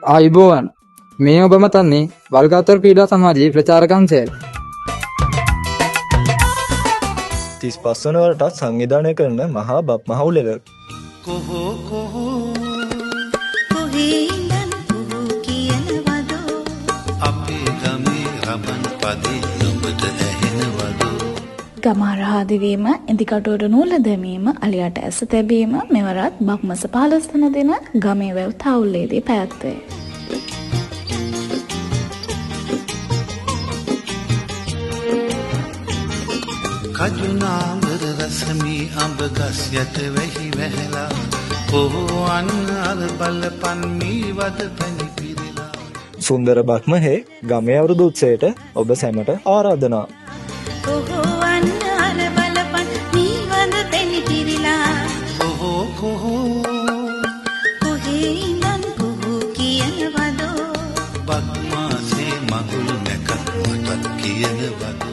ආයුබෝවන් මේ ඔබ මතන්නේ වල්ගාතර ක්‍රීඩා සමාජයේ ප්‍රචාරක අංශයයි. 35 වන වරටත් සංවිධානය කරන මහා බක් මහවුලක කොහෝ කොහේ ඉඳන් පුහු කියනවදෝ අපේ ගමේ රබන් පදේ නුඹට ඇහෙනවදෝ ගමාරහා දිවීම, ඉදිකටුවට නූල දැමීම, අලියට ඇස තැබීම මෙවරත් බක්මස 15 වන දින ගමේ වැව් තවුල්ලේදී පැවැත්වේ. කජුනාඹර රසමී අඹ ගස් යට වෙහි වැහැලා කොහෝ අන්න අර බලපන් මී වද පැණි පිරিলা සුන්දර බක්මහේ ගමේ අවුරුදු උත්සවයට ඔබ සැමට ආරාධනා. කොහෝ අන්න අර බලපන් මී වද පැණි පිරিলা කොහේ ඉඳන් පුහු කියනවදෝ බක්මාසේ මගුල් නැකත් මටත් කියනවදෝ